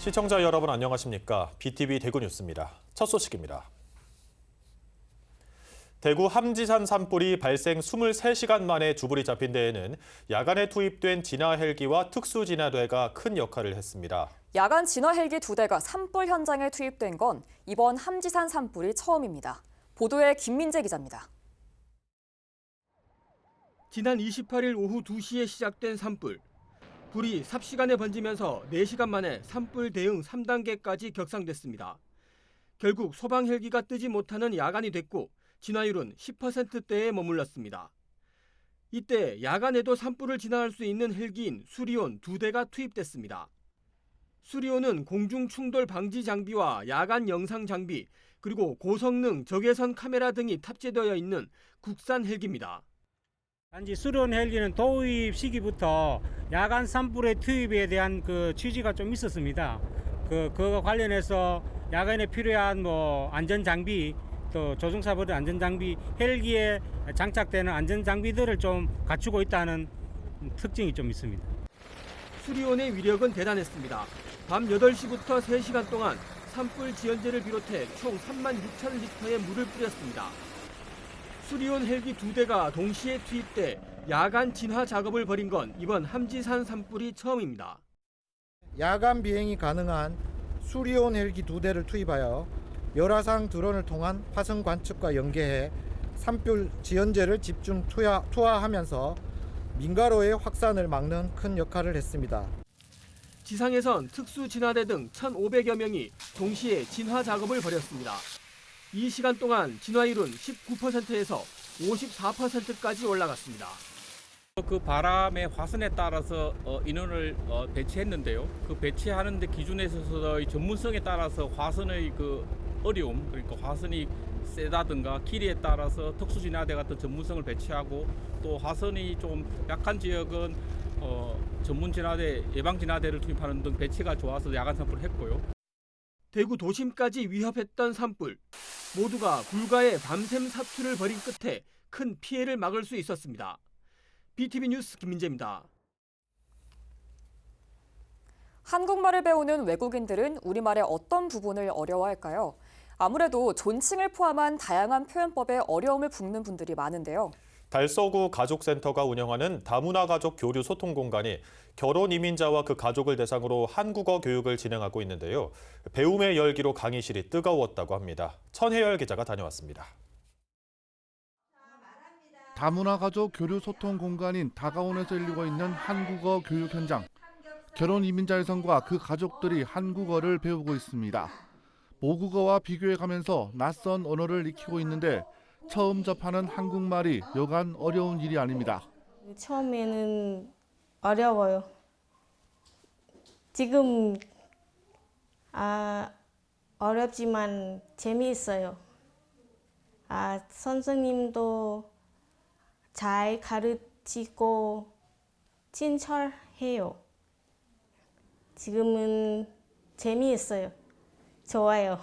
시청자 여러분 안녕하십니까? BTV 대구 뉴스입니다. 첫 소식입니다. 대구 함지산 산불이 발생 23시간 만에 주불이 잡힌 데에는 야간에 투입된 진화 헬기와 특수 진화대가 큰 역할을 했습니다. 야간 진화 헬기 2대가 산불 현장에 투입된 건 이번 함지산 산불이 처음입니다. 보도에 김민재 기자입니다. 지난 28일 오후 2시에 시작된 산불. 불이 삽시간에 번지면서 4시간 만에 산불 대응 3단계까지 격상됐습니다. 결국 소방 헬기가 뜨지 못하는 야간이 됐고 진화율은 10%대에 머물렀습니다. 이때 야간에도 산불을 진화할 수 있는 헬기인 수리온 2대가 투입됐습니다. 수리온은 공중 충돌 방지 장비와 야간 영상 장비, 그리고 고성능 적외선 카메라 등이 탑재되어 있는 국산 헬기입니다. 단지 수리온 헬기는 도입 시기부터 야간 산불의 투입에 대한 취지가 좀 있었습니다. 그거 관련해서 야간에 필요한 안전 장비, 또 조종사들의 안전 장비, 헬기에 장착되는 안전 장비들을 좀 갖추고 있다는 특징이 좀 있습니다. 수리온의 위력은 대단했습니다. 밤 8시부터 3시간 동안 산불 지연제를 비롯해 총 36,000리터의 물을 뿌렸습니다. 수리온 헬기 2대가 동시에 투입돼 야간 진화 작업을 벌인 건 이번 함지산 산불이 처음입니다. 야간 비행이 가능한 수리온 헬기 2대를 투입하여 열화상 드론을 통한 화성 관측과 연계해 산불 지연제를 집중 투하하면서 민가로의 확산을 막는 큰 역할을 했습니다. 지상에선 특수 진화대 등 1,500여 명이 동시에 진화 작업을 벌였습니다. 이 시간 동안 진화율은 19%에서 54%까지 올라갔습니다. 그 바람의 화선에 따라서 인원을 배치했는데요. 그 배치하는 데 기준에 있어서의 전문성에 따라서 화선의 어려움, 그러니까 화선이 세다든가 길이에 따라서 특수진화대 같은 전문성을 배치하고, 또 화선이 좀 약한 지역은 전문진화대, 예방진화대를 투입하는 등 배치가 좋아서 야간 산불을 했고요. 대구 도심까지 위협했던 산불. 모두가 불가의 밤샘 사투를 벌인 끝에 큰 피해를 막을 수 있었습니다. BTV 뉴스 김민재입니다. 한국말을 배우는 외국인들은 우리말의 어떤 부분을 어려워할까요? 아무래도 존칭을 포함한 다양한 표현법에 어려움을 겪는 분들이 많은데요. 달서구 가족센터가 운영하는 다문화 가족 교류 소통 공간이 결혼 이민자와 그 가족을 대상으로 한국어 교육을 진행하고 있는데요. 배움의 열기로 강의실이 뜨거웠다고 합니다. 천혜열 기자가 다녀왔습니다. 다문화 가족 교류 소통 공간인 다가온에서 열리고 있는 한국어 교육 현장. 결혼 이민자 여성과 그 가족들이 한국어를 배우고 있습니다. 모국어와 비교해가면서 낯선 언어를 익히고 있는데 처음 접하는 한국말이 여간 어려운 일이 아닙니다. 처음에는 어려워요. 지금 어렵지만 재미있어요. 선생님도 잘 가르치고 친절해요. 지금은 재미있어요. 좋아요.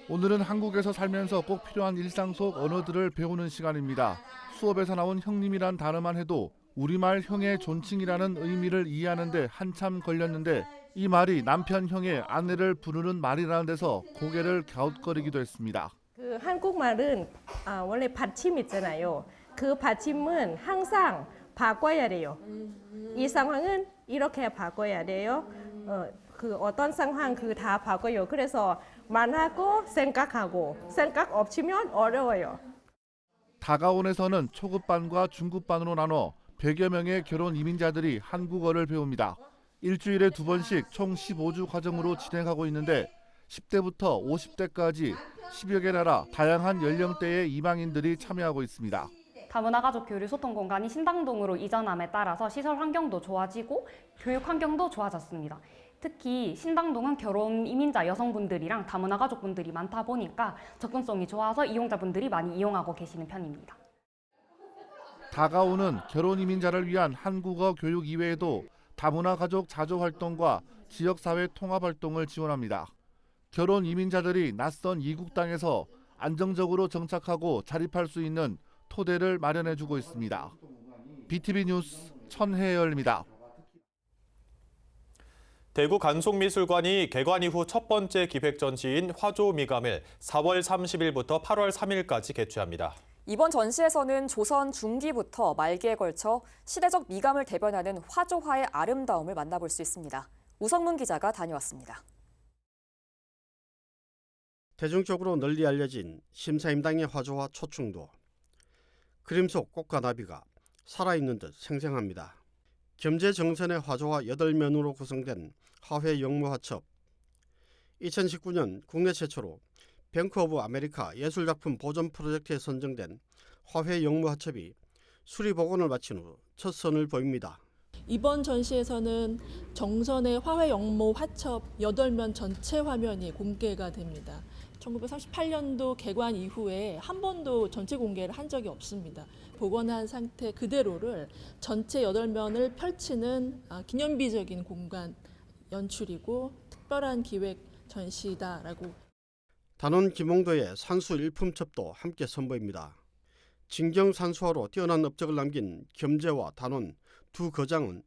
오늘은 한국에서 살면서 꼭 필요한 일상 속 언어들을 배우는 시간입니다. 수업에서 나온 형님이란 단어만 해도 우리말 형의 존칭이라는 의미를 이해하는 데 한참 걸렸는데 이 말이 남편 형의 아내를 부르는 말이라는 데서 고개를 갸웃거리기도 했습니다. 한국말은 원래 받침 있잖아요. 그 받침은 항상 바꿔야 돼요. 이 상황은 이렇게 바꿔야 돼요. 어떤 상황 다 바꿔요. 그래서 말하고 생각하고 생각 없으면 어려워요. 다가온에서는 초급반과 중급반으로 나눠 100여 명의 결혼 이민자들이 한국어를 배웁니다. 일주일에 2번씩 총 15주 과정으로 진행하고 있는데 10대부터 50대까지 10여 개 나라 다양한 연령대의 이방인들이 참여하고 있습니다. 다문화 가족 교류 소통 공간이 신당동으로 이전함에 따라서 시설 환경도 좋아지고 교육 환경도 좋아졌습니다. 특히 신당동은 결혼 이민자 여성분들이랑 다문화 가족분들이 많다 보니까 접근성이 좋아서 이용자분들이 많이 이용하고 계시는 편입니다. 다가오는 결혼 이민자를 위한 한국어 교육 이외에도 다문화 가족 자조 활동과 지역사회 통합 활동을 지원합니다. 결혼 이민자들이 낯선 이국 땅에서 안정적으로 정착하고 자립할 수 있는 토대를 마련해주고 있습니다. BTV 뉴스 천혜열입니다. 대구 간송미술관이 개관 이후 첫 번째 기획 전시인 화조 미감을 4월 30일부터 8월 3일까지 개최합니다. 이번 전시에서는 조선 중기부터 말기에 걸쳐 시대적 미감을 대변하는 화조화의 아름다움을 만나볼 수 있습니다. 우성문 기자가 다녀왔습니다. 대중적으로 널리 알려진 심사임당의 화조와 초충도. 그림 속 꽃과 나비가 살아있는 듯 생생합니다. 겸재정선의 화조와 8면으로 구성된 화훼 영무화첩. 2019년 국내 최초로 뱅크 오브 아메리카 예술작품 보존 프로젝트에 선정된 화훼 영무화첩이 수리 복원을 마친 후 첫 선을 보입니다. 이번 전시에서는 정선의 화훼 영모 화첩 8면 전체 화면이 공개가 됩니다. 1938년도 개관 이후에 한 번도 전체 공개를 한 적이 없습니다. 복원한 상태 그대로를 전체 8면을 펼치는 기념비적인 공간 연출이고 특별한 기획 전시다라고. 단원 김홍도의 산수 일품첩도 함께 선보입니다. 진경 산수화로 뛰어난 업적을 남긴 겸재와 단원 두 거장은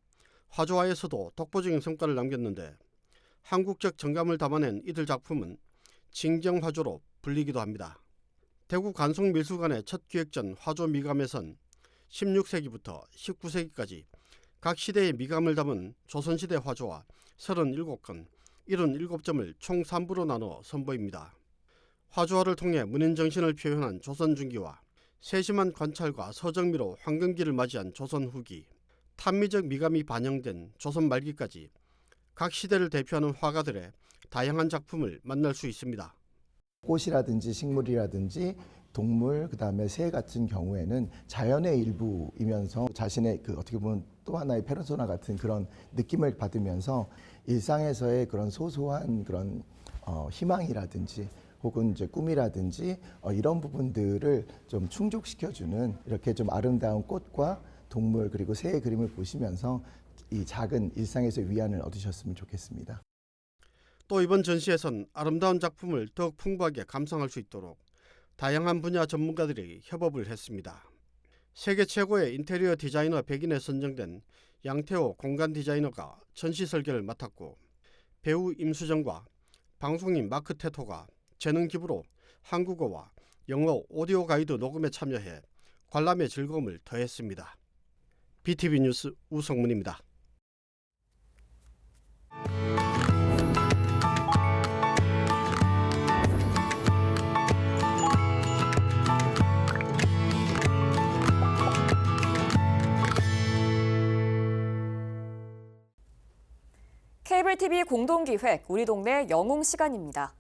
화조화에서도 독보적인 성과를 남겼는데 한국적 정감을 담아낸 이들 작품은 진경화조로 불리기도 합니다. 대구 간송미술관의 첫 기획전 화조 미감에선 16세기부터 19세기까지 각 시대의 미감을 담은 조선시대 화조와 37건, 77점을 총 3부로 나눠 선보입니다. 화조화를 통해 문인정신을 표현한 조선 중기와 세심한 관찰과 서정미로 황금기를 맞이한 조선 후기, 탄미적 미감이 반영된 조선 말기까지 각 시대를 대표하는 화가들의 다양한 작품을 만날 수 있습니다. 꽃이라든지 식물이라든지 동물, 그다음에 새 같은 경우에는 자연의 일부이면서 자신의 어떻게 보면 또 하나의 페르소나 같은 그런 느낌을 받으면서 일상에서의 그런 소소한 그런 희망이라든지 혹은 이제 꿈이라든지 이런 부분들을 좀 충족시켜주는 이렇게 좀 아름다운 꽃과 동물 그리고 새의 그림을 보시면서 이 작은 일상에서의 위안을 얻으셨으면 좋겠습니다. 또 이번 전시에선 아름다운 작품을 더욱 풍부하게 감상할 수 있도록 다양한 분야 전문가들이 협업을 했습니다. 세계 최고의 인테리어 디자이너 100인에 선정된 양태호 공간 디자이너가 전시 설계를 맡았고, 배우 임수정과 방송인 마크 테토가 재능 기부로 한국어와 영어 오디오 가이드 녹음에 참여해 관람의 즐거움을 더했습니다. BTV 뉴스 우성문입니다. 케이블 TV 공동기획 우리 동네 영웅 시간입니다.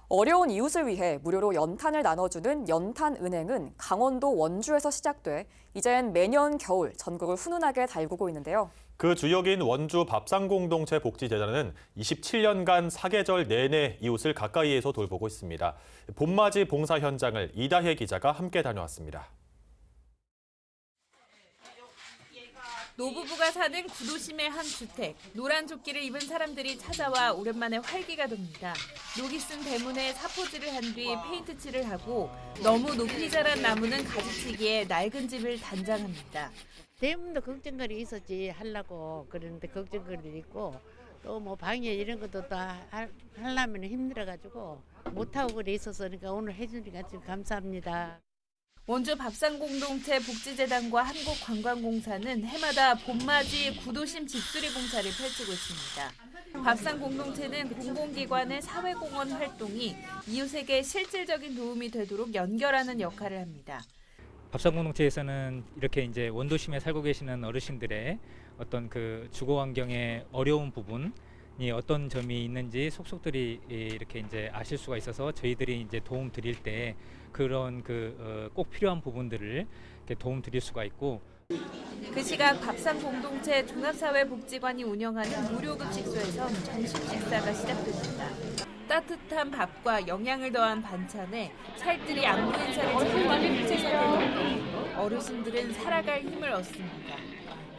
어려운 이웃을 위해 무료로 연탄을 나눠주는 연탄은행은 강원도 원주에서 시작돼 이젠 매년 겨울 전국을 훈훈하게 달구고 있는데요. 그 주역인 원주 밥상공동체 복지재단은 27년간 사계절 내내 이웃을 가까이에서 돌보고 있습니다. 봄맞이 봉사 현장을 이다혜 기자가 함께 다녀왔습니다. 노부부가 사는 구도심의 한 주택. 노란 조끼를 입은 사람들이 찾아와 오랜만에 활기가 돕니다. 녹이 쓴 대문에 사포질을 한 뒤 페인트칠을 하고 너무 높이 자란 나무는 가지치기에 낡은 집을 단장합니다. 대문도 걱정거리 있었지 하려고 그러는데 걱정거리 있고 또 뭐 방에 이런 것도 다 하려면 힘들어가지고 못하고 그래 있어서 그러니까 오늘 해주니까 좀 감사합니다. 원주 밥상공동체 복지재단과 한국관광공사는 해마다 봄맞이 구도심 집수리 공사를 펼치고 있습니다. 밥상공동체는 공공기관의 사회공헌 활동이 이웃에게 실질적인 도움이 되도록 연결하는 역할을 합니다. 밥상공동체에서는 이렇게 이제 원도심에 살고 계시는 어르신들의 어떤 그 주거 환경의 어려운 부분이 어떤 점이 있는지 속속들이 이렇게 이제 아실 수가 있어서 저희들이 이제 도움 드릴 때 그런 꼭 필요한 부분들을 이렇게 도움 드릴 수가 있고. 그 시각 밥상공동체 종합사회복지관이 운영하는 무료급식소에선 점심 식사가 시작됩니다. 따뜻한 밥과 영양을 더한 반찬에 살뜰히 안부 인사를 전하는 국제선을 어르신들은 살아갈 힘을 얻습니다.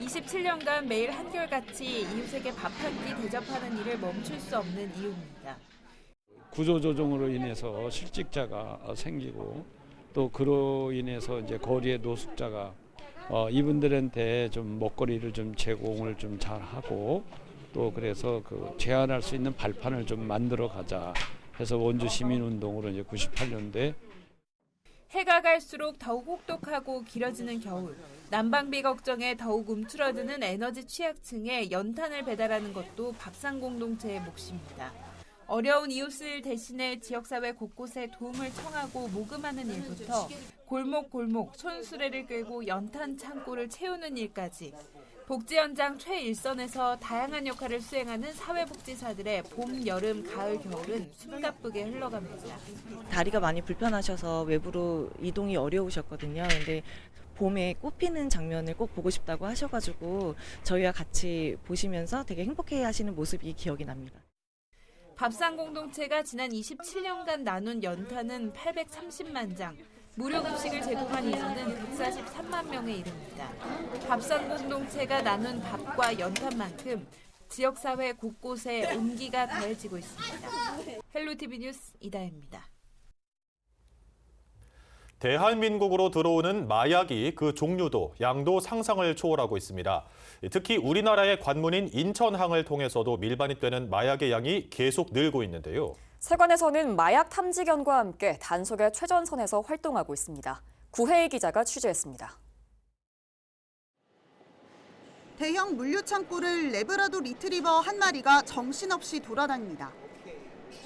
27년간 매일 한결같이 이웃에게 밥 한 끼 대접하는 일을 멈출 수 없는 이유입니다. 구조조정으로 인해서 실직자가 생기고 또 그로 인해서 이제 거리의 노숙자가 이분들한테 좀 먹거리를 좀 제공을 좀 잘 하고 또 그래서 그 제한할 수 있는 발판을 좀 만들어 가자 해서 원주 시민운동으로 이제 98년도에 해가 갈수록 더욱 혹독하고 길어지는 겨울. 난방비 걱정에 더욱 움츠러드는 에너지 취약층에 연탄을 배달하는 것도 밥상 공동체의 몫입니다. 어려운 이웃을 대신해 지역사회 곳곳에 도움을 청하고 모금하는 일부터 골목골목 손수레를 끌고 연탄 창고를 채우는 일까지 복지 현장 최일선에서 다양한 역할을 수행하는 사회복지사들의 봄, 여름, 가을, 겨울은 숨가쁘게 흘러갑니다. 다리가 많이 불편하셔서 외부로 이동이 어려우셨거든요. 근데 봄에 꽃피는 장면을 꼭 보고 싶다고 하셔가지고 저희와 같이 보시면서 되게 행복해하시는 모습이 기억이 납니다. 밥상 공동체가 지난 27년간 나눈 연탄은 830만 장, 무료 급식을 제공한 인원은 143만 명에 이릅니다. 밥상 공동체가 나눈 밥과 연탄만큼 지역사회 곳곳에 온기가 더해지고 있습니다. 헬로티비 뉴스 이다혜입니다. 대한민국으로 들어오는 마약이 그 종류도 양도 상상을 초월하고 있습니다. 특히 우리나라의 관문인 인천항을 통해서도 밀반입되는 마약의 양이 계속 늘고 있는데요. 세관에서는 마약 탐지견과 함께 단속의 최전선에서 활동하고 있습니다. 구혜희 기자가 취재했습니다. 대형 물류 창고를 레브라도 리트리버 한 마리가 정신없이 돌아다닙니다.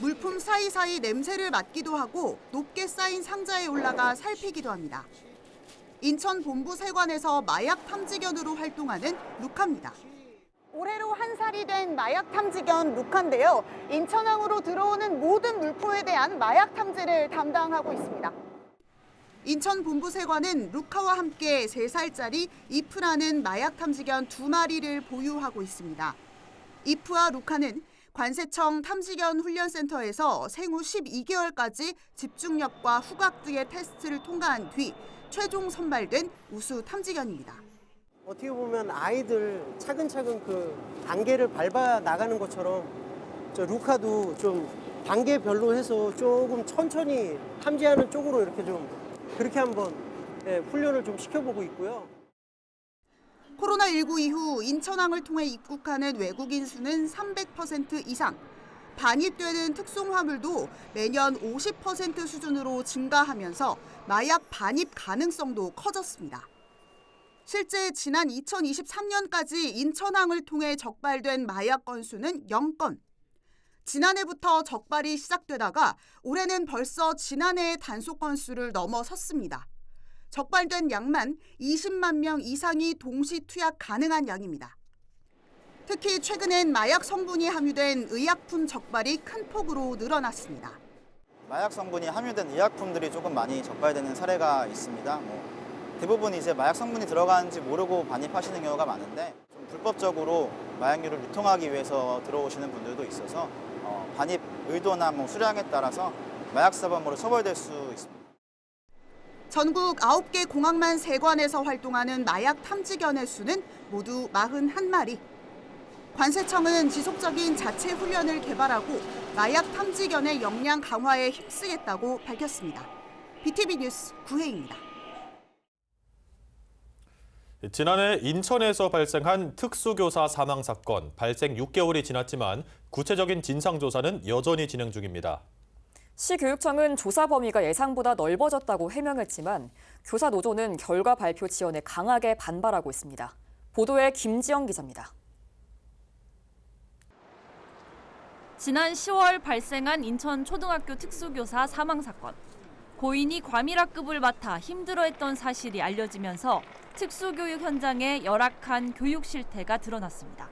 물품 사이사이 냄새를 맡기도 하고 높게 쌓인 상자에 올라가 살피기도 합니다. 인천 본부 세관에서 마약 탐지견으로 활동하는 루카입니다. 올해로 한 살이 된 마약 탐지견 루카인데요. 인천항으로 들어오는 모든 물품에 대한 마약 탐지를 담당하고 있습니다. 인천 본부 세관은 루카와 함께 3살짜리 이프라는 마약 탐지견 2마리를 보유하고 있습니다. 이프와 루카는 관세청 탐지견 훈련센터에서 생후 12개월까지 집중력과 후각 등의 테스트를 통과한 뒤 최종 선발된 우수 탐지견입니다. 어떻게 보면 아이들 차근차근 그 단계를 밟아 나가는 것처럼 저 루카도 좀 단계별로 해서 조금 천천히 탐지하는 쪽으로 이렇게 좀 그렇게 한번 훈련을 좀 시켜보고 있고요. 코로나19 이후 인천항을 통해 입국하는 외국인 수는 300% 이상, 반입되는 특송화물도 매년 50% 수준으로 증가하면서 마약 반입 가능성도 커졌습니다. 실제 지난 2023년까지 인천항을 통해 적발된 마약 건수는 0건. 지난해부터 적발이 시작되다가 올해는 벌써 지난해의 단속 건수를 넘어섰습니다. 적발된 양만 20만 명 이상이 동시 투약 가능한 양입니다. 특히 최근엔 마약 성분이 함유된 의약품 적발이 큰 폭으로 늘어났습니다. 마약 성분이 함유된 의약품들이 조금 많이 적발되는 사례가 있습니다. 대부분 이제 마약 성분이 들어가는지 모르고 반입하시는 경우가 많은데 좀 불법적으로 마약류를 유통하기 위해서 들어오시는 분들도 있어서 반입 의도나 수량에 따라서 마약사범으로 처벌될 수 있습니다. 전국 9개 공항만 세관에서 활동하는 마약 탐지견의 수는 모두 41마리. 관세청은 지속적인 자체 훈련을 개발하고 마약 탐지견의 역량 강화에 힘쓰겠다고 밝혔습니다. BTV 뉴스 구혜입니다. 지난해 인천에서 발생한 특수교사 사망 사건 발생 6개월이 지났지만 구체적인 진상조사는 여전히 진행 중입니다. 시교육청은 조사 범위가 예상보다 넓어졌다고 해명했지만 교사 노조는 결과 발표 지연에 강하게 반발하고 있습니다. 보도에 김지영 기자입니다. 지난 10월 발생한 인천 초등학교 특수교사 사망 사건. 고인이 과밀학급을 맡아 힘들어했던 사실이 알려지면서 특수교육 현장에 열악한 교육 실태가 드러났습니다.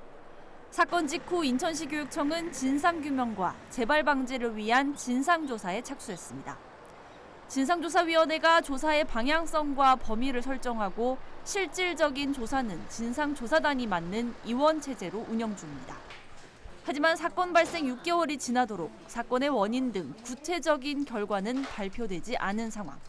사건 직후 인천시 교육청은 진상규명과 재발 방지를 위한 진상조사에 착수했습니다. 진상조사위원회가 조사의 방향성과 범위를 설정하고 실질적인 조사는 진상조사단이 맡는 이원체제로 운영 중입니다. 하지만 사건 발생 6개월이 지나도록 사건의 원인 등 구체적인 결과는 발표되지 않은 상황.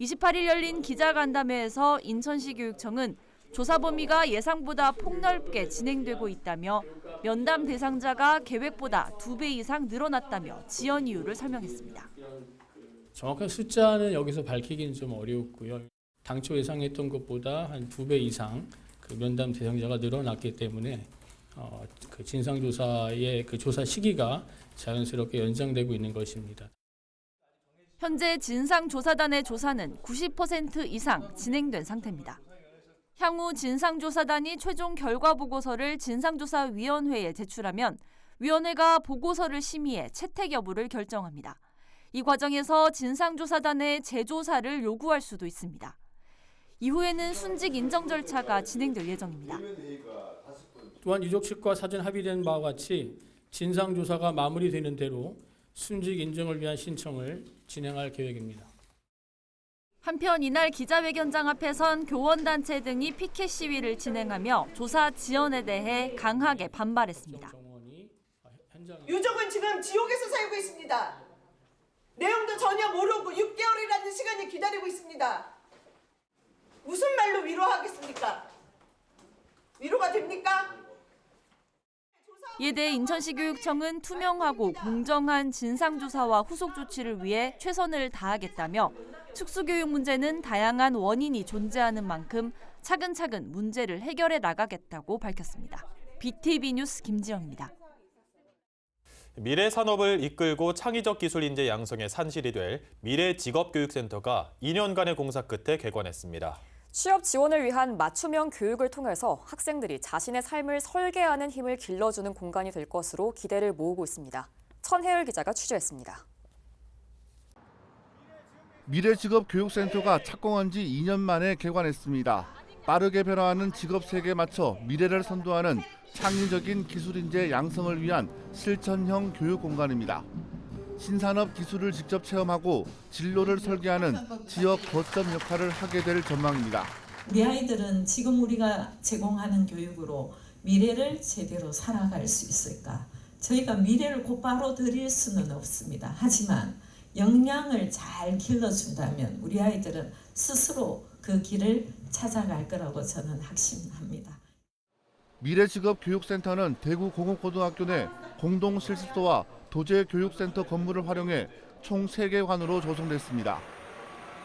28일 열린 기자간담회에서 인천시 교육청은 조사 범위가 예상보다 폭넓게 진행되고 있다며 면담 대상자가 계획보다 2배 이상 늘어났다며 지연 이유를 설명했습니다. 정확한 숫자는 여기서 밝히기는 좀 어려웠고요. 당초 예상했던 것보다 한 2배 이상 그 면담 대상자가 늘어났기 때문에 그 진상조사의 그 조사 시기가 자연스럽게 연장되고 있는 것입니다. 현재 진상조사단의 조사는 90% 이상 진행된 상태입니다. 향후 진상조사단이 최종 결과 보고서를 진상조사위원회에 제출하면 위원회가 보고서를 심의해 채택 여부를 결정합니다. 이 과정에서 진상조사단의 재조사를 요구할 수도 있습니다. 이후에는 순직 인정 절차가 진행될 예정입니다. 또한 유족 측과 사전 합의된 바와 같이 진상조사가 마무리되는 대로 순직 인정을 위한 신청을 진행할 계획입니다. 한편 이날 기자회견장 앞에선 교원단체 등이 피켓 시위를 진행하며 조사 지연에 대해 강하게 반발했습니다. 유족은 지금 지옥에서 살고 있습니다. 내용도 전혀 모르고 6개월이라는 시간을 기다리고 있습니다. 무슨 말로 위로하겠습니까? 위로가 됩니까? 이에 대해 인천시 교육청은 투명하고 공정한 진상조사와 후속 조치를 위해 최선을 다하겠다며 특수교육 문제는 다양한 원인이 존재하는 만큼 차근차근 문제를 해결해 나가겠다고 밝혔습니다. BTV 뉴스 김지영입니다. 미래 산업을 이끌고 창의적 기술 인재 양성에 산실이 될 미래직업교육센터가 2년간의 공사 끝에 개관했습니다. 취업 지원을 위한 맞춤형 교육을 통해서 학생들이 자신의 삶을 설계하는 힘을 길러주는 공간이 될 것으로 기대를 모으고 있습니다. 천혜열 기자가 취재했습니다. 미래직업교육센터가 착공한 지 2년 만에 개관했습니다. 빠르게 변화하는 직업 세계에 맞춰 미래를 선도하는 창의적인 기술 인재 양성을 위한 실천형 교육 공간입니다. 신산업 기술을 직접 체험하고 진로를 설계하는 지역 거점 역할을 하게 될 전망입니다. 우리 아이들은 지금 우리가 제공하는 교육으로 미래를 제대로 살아갈 수 있을까? 저희가 미래를 곧바로 드릴 수는 없습니다. 하지만 역량을 잘 길러준다면 우리 아이들은 스스로 그 길을 찾아갈 거라고 저는 확신합니다. 미래직업교육센터는 대구 공업고등학교 내 공동실습소와 도제교육센터 건물을 활용해 총 3개관으로 조성됐습니다.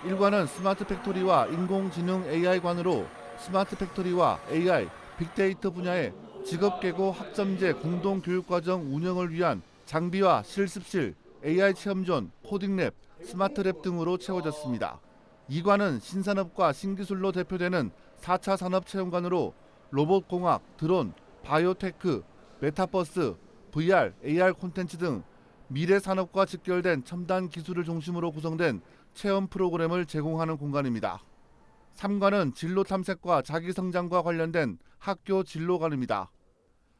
1관은 스마트 팩토리와 인공지능 AI관으로 스마트 팩토리와 AI, 빅데이터 분야의 직업계고 학점제 공동교육과정 운영을 위한 장비와 실습실, AI 체험존, 코딩랩, 스마트랩 등으로 채워졌습니다. 2관은 신산업과 신기술로 대표되는 4차 산업체험관으로 로봇공학, 드론, 바이오테크, 메타버스, VR, AR 콘텐츠 등 미래 산업과 직결된 첨단 기술을 중심으로 구성된 체험 프로그램을 제공하는 공간입니다. 3관은 진로 탐색과 자기 성장과 관련된 학교 진로관입니다.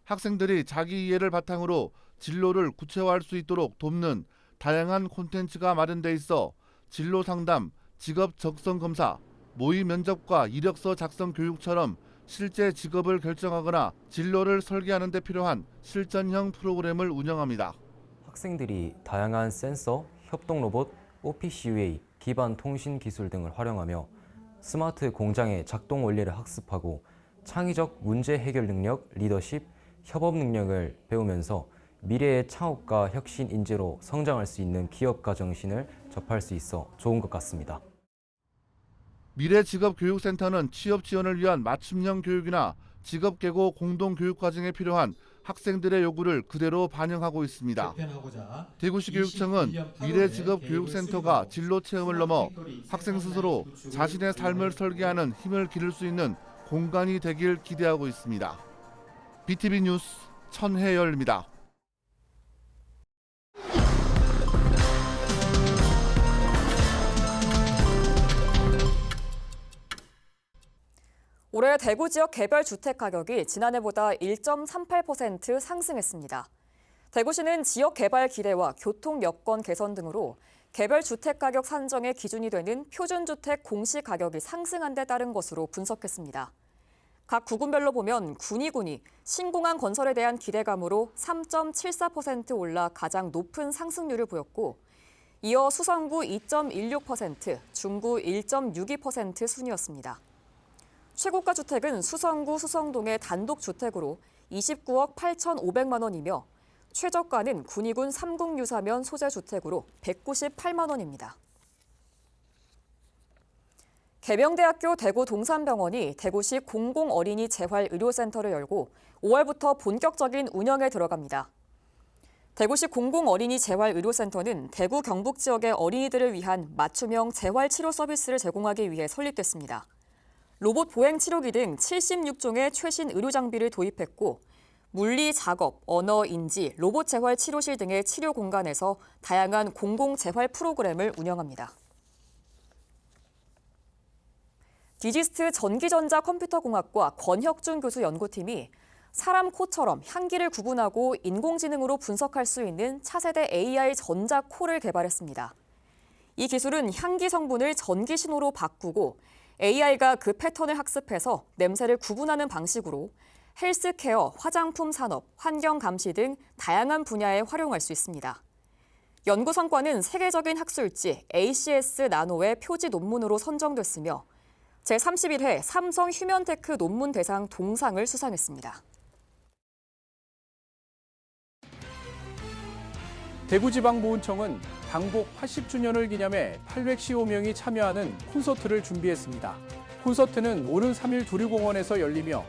학생들이 자기 이해를 바탕으로 진로를 구체화할 수 있도록 돕는 다양한 콘텐츠가 마련돼 있어 진로 상담, 직업 적성 검사, 모의 면접과 이력서 작성 교육처럼 실제 직업을 결정하거나 진로를 설계하는 데 필요한 실전형 프로그램을 운영합니다. 학생들이 다양한 센서, 협동 로봇, OPCUA, 기반 통신 기술 등을 활용하며 스마트 공장의 작동 원리를 학습하고 창의적 문제 해결 능력, 리더십, 협업 능력을 배우면서 미래의 창업과 혁신 인재로 성장할 수 있는 기업가 정신을 접할 수 있어 좋은 것 같습니다. 미래직업교육센터는 취업 지원을 위한 맞춤형 교육이나 직업계고 공동교육과정에 필요한 학생들의 요구를 그대로 반영하고 있습니다. 대구시 교육청은 미래직업교육센터가 진로 체험을 넘어 학생 스스로 자신의 삶을 설계하는 힘을 기를 수 있는 공간이 되길 기대하고 있습니다. BTV 뉴스 천혜열입니다. 올해 대구 지역 개별 주택 가격이 지난해보다 1.38% 상승했습니다. 대구시는 지역 개발 기대와 교통 여건 개선 등으로 개별 주택 가격 산정의 기준이 되는 표준주택 공시 가격이 상승한 데 따른 것으로 분석했습니다. 각 구군별로 보면 군위군이 신공항 건설에 대한 기대감으로 3.74% 올라 가장 높은 상승률을 보였고, 이어 수성구 2.16%, 중구 1.62% 순이었습니다. 최고가 주택은 수성구 수성동의 단독주택으로 29억 8,500만 원이며 최저가는 군위군 3국 유사면 소재주택으로 198만 원입니다. 계명대학교 대구 동산병원이 대구시 공공어린이 재활의료센터를 열고 5월부터 본격적인 운영에 들어갑니다. 대구시 공공어린이 재활의료센터는 대구 경북 지역의 어린이들을 위한 맞춤형 재활치료 서비스를 제공하기 위해 설립됐습니다. 로봇 보행치료기 등 76종의 최신 의료장비를 도입했고 물리 작업, 언어 인지, 로봇 재활 치료실 등의 치료 공간에서 다양한 공공 재활 프로그램을 운영합니다. 디지스트 전기전자 컴퓨터공학과 권혁준 교수 연구팀이 사람 코처럼 향기를 구분하고 인공지능으로 분석할 수 있는 차세대 AI 전자 코를 개발했습니다. 이 기술은 향기 성분을 전기 신호로 바꾸고 AI가 그 패턴을 학습해서 냄새를 구분하는 방식으로 헬스케어, 화장품 산업, 환경 감시 등 다양한 분야에 활용할 수 있습니다. 연구 성과는 세계적인 학술지 ACS 나노의 표지 논문으로 선정됐으며 제31회 삼성 휴면테크 논문 대상 동상을 수상했습니다. 대구지방보훈청은 방복 80주년을 기념해 815명이 참여하는 콘서트를 준비했습니다. 콘서트는 오는 3일 두류공원에서 열리며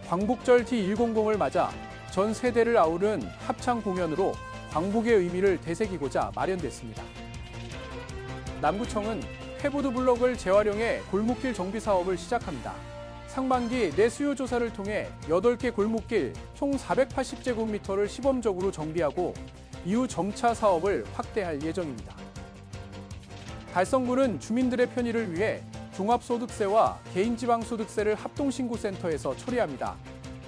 광복절 T100을 맞아 전 세대를 아우른 합창 공연으로 광복의 의미를 되새기고자 마련됐습니다. 남구청은 페보드 블럭을 재활용해 골목길 정비 사업을 시작합니다. 상반기 내 수요 조사를 통해 8개 골목길 총 480제곱미터를 시범적으로 정비하고 이후 점차 사업을 확대할 예정입니다. 달성군은 주민들의 편의를 위해 종합소득세와 개인지방소득세를 합동신고센터에서 처리합니다.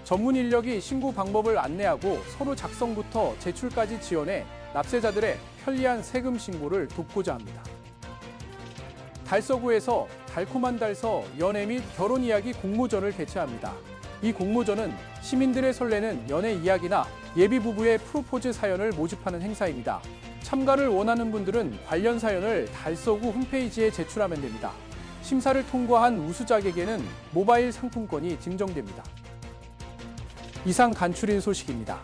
전문 인력이 신고 방법을 안내하고 서로 작성부터 제출까지 지원해 납세자들의 편리한 세금 신고를 돕고자 합니다. 달서구에서 달콤한 달서 연애 및 결혼 이야기 공모전을 개최합니다. 이 공모전은 시민들의 설레는 연애 이야기나 예비 부부의 프로포즈 사연을 모집하는 행사입니다. 참가를 원하는 분들은 관련 사연을 달서구 홈페이지에 제출하면 됩니다. 심사를 통과한 우수자에게는 모바일 상품권이 증정됩니다. 이상 간추린 소식입니다.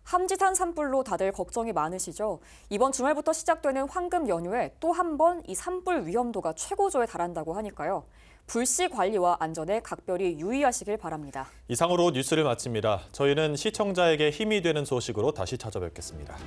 함지산 산불로 다들 걱정이 많으시죠? 이번 주말부터 시작되는 황금 연휴에 또 한 번 이 산불 위험도가 최고조에 달한다고 하니까요. 불씨 관리와 안전에 각별히 유의하시길 바랍니다. 이상으로 뉴스를 마칩니다. 저희는 시청자에게 힘이 되는 소식으로 다시 찾아뵙겠습니다.